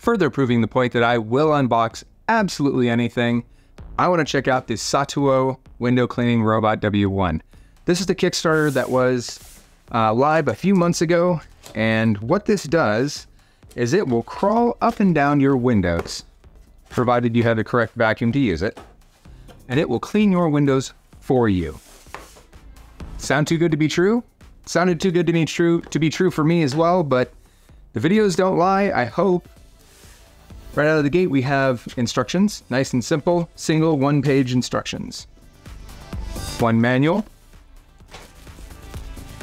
further proving the point that I will unbox absolutely anything, I want to check out the Satuo window cleaning robot W1. This is the Kickstarter that was live a few months ago, and what this does is it will crawl up and down your windows, provided you have the correct vacuum to use it, and it will clean your windows for you. Sound too good to be true? Sounded too good to be true for me as well, but the videos don't lie, I hope. Right out of the gate, we have instructions, nice and simple, single one-page instructions. One manual.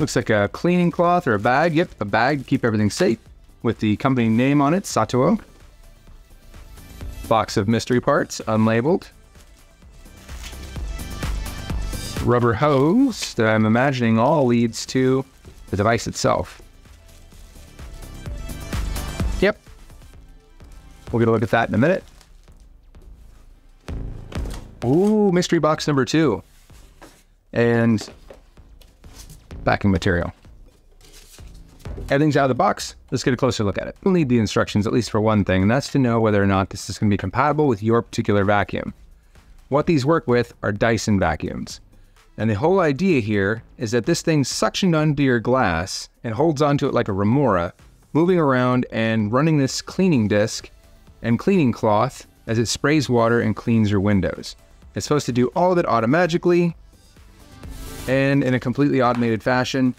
Looks like a cleaning cloth or a bag. Yep, a bag to keep everything safe with the company name on it, Satuo. Box of mystery parts, unlabeled. Rubber hose that I'm imagining all leads to the device itself. Yep. We'll get a look at that in a minute. Ooh, mystery box number 2. And backing material. Everything's out of the box. Let's get a closer look at it. We'll need the instructions, at least for one thing, and that's to know whether or not this is going to be compatible with your particular vacuum. What these work with are Dyson vacuums. And the whole idea here is that this thing's suctioned onto your glass and holds onto it like a remora, moving around and running this cleaning disc and cleaning cloth as it sprays water and cleans your windows. It's supposed to do all of it automatically and in a completely automated fashion.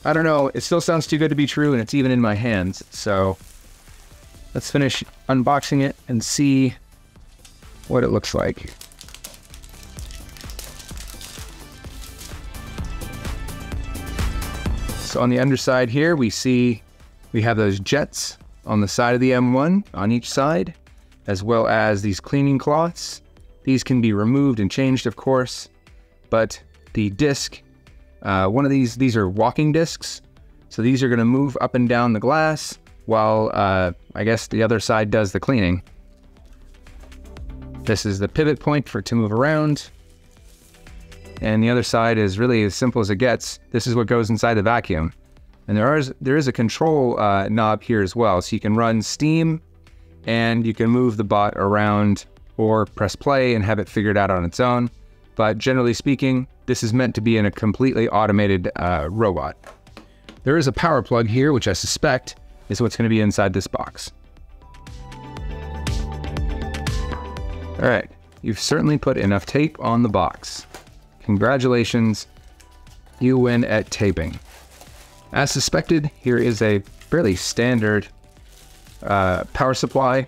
I don't know, it still sounds too good to be true, and it's even in my hands. So let's finish unboxing it and see what it looks like. So on the underside here, we have those jets on the side of the M1 on each side, as well as these cleaning cloths. These can be removed and changed, of course, but the disc, one of these are walking discs. So these are going to move up and down the glass while I guess the other side does the cleaning. This is the pivot point for it to move around. And the other side is really as simple as it gets. This is what goes inside the vacuum. And there is a control knob here as well. So you can run steam and you can move the bot around or press play and have it figured out on its own. But generally speaking, this is meant to be in a completely automated robot. There is a power plug here, which I suspect is what's going to be inside this box. All right, you've certainly put enough tape on the box. Congratulations, you win at taping. As suspected, here is a fairly standard power supply.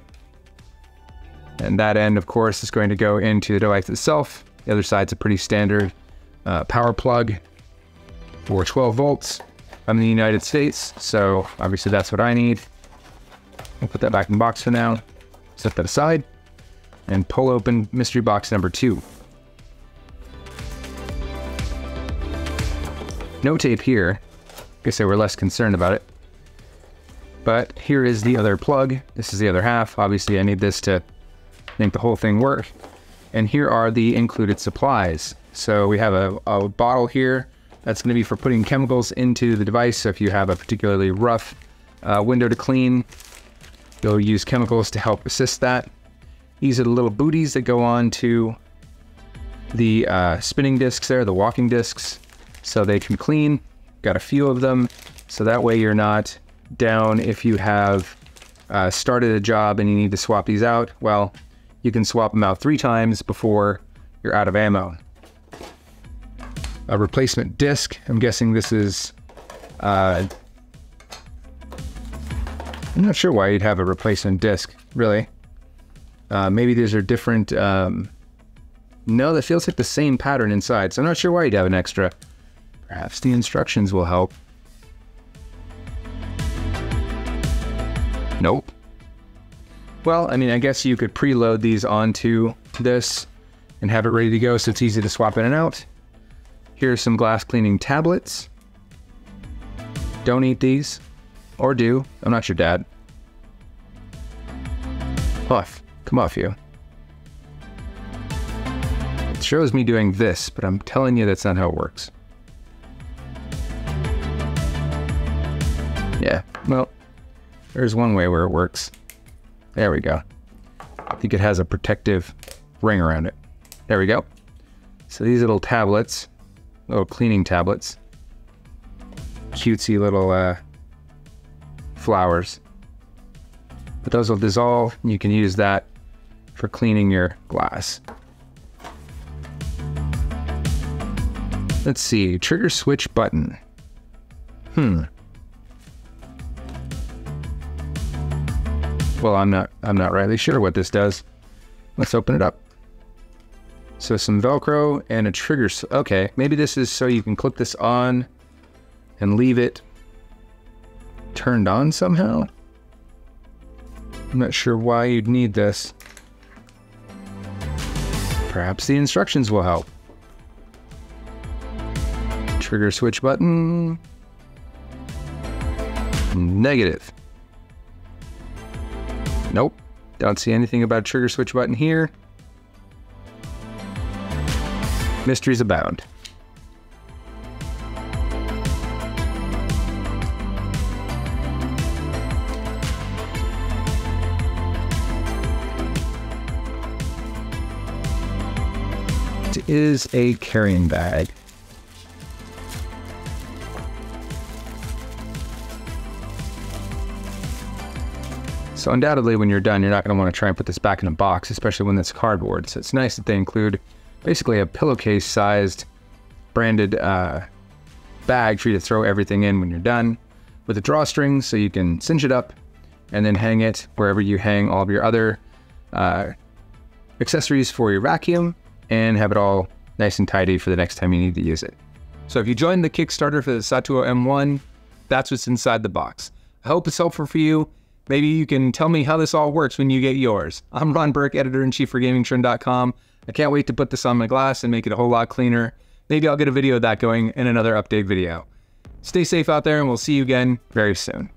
And that end, of course, is going to go into the device itself. The other side's a pretty standard power plug for 12 volts. I'm in the United States, so obviously that's what I need. I'll put that back in the box for now. Set that aside and pull open mystery box number 2. No tape here. Guess they were less concerned about it. But here is the other plug. This is the other half. Obviously, I need this to make the whole thing work. And here are the included supplies. So we have a bottle here. That's going to be for putting chemicals into the device. So if you have a particularly rough window to clean, you'll use chemicals to help assist that. These are the little booties that go on to the spinning discs there, the walking discs, so they can clean. Got a few of them, so that way you're not down if you have started a job and you need to swap these out. Well, you can swap them out 3 times before you're out of ammo. A replacement disc. I'm guessing this is... I'm not sure why you'd have a replacement disc, really. Maybe these are different... No, that feels like the same pattern inside, so I'm not sure why you'd have an extra. Perhaps the instructions will help. Nope. Well, I mean, I guess you could preload these onto this and have it ready to go so it's easy to swap in and out. Here's some glass cleaning tablets. Don't eat these. Or do. I'm not your dad. Puff. Come off you. It shows me doing this, but I'm telling you that's not how it works. Yeah, well, there's one way where it works. There we go. I think it has a protective ring around it. There we go. So these little tablets, little cleaning tablets, cutesy little flowers. But those will dissolve, and you can use that for cleaning your glass. Let's see, trigger switch button. Well, I'm not rightly sure what this does. Let's open it up. So some Velcro and a trigger. Okay, maybe this is so you can clip this on and leave it turned on somehow. I'm not sure why you'd need this. Perhaps the instructions will help. Trigger switch button. Negative. Nope. Don't see anything about a trigger switch button here. Mysteries abound. It is a carrying bag. So undoubtedly when you're done, you're not going to want to try and put this back in a box, especially when it's cardboard. So it's nice that they include basically a pillowcase sized branded bag for you to throw everything in when you're done, with a drawstring so you can cinch it up and then hang it wherever you hang all of your other accessories for your vacuum, and have it all nice and tidy for the next time you need to use it. So if you joined the Kickstarter for the Satuo M1, that's what's inside the box. I hope it's helpful for you. Maybe you can tell me how this all works when you get yours. I'm Ron Burke, editor-in-chief for GamingTrend.com. I can't wait to put this on my glass and make it a whole lot cleaner. Maybe I'll get a video of that going in another update video. Stay safe out there, and we'll see you again very soon.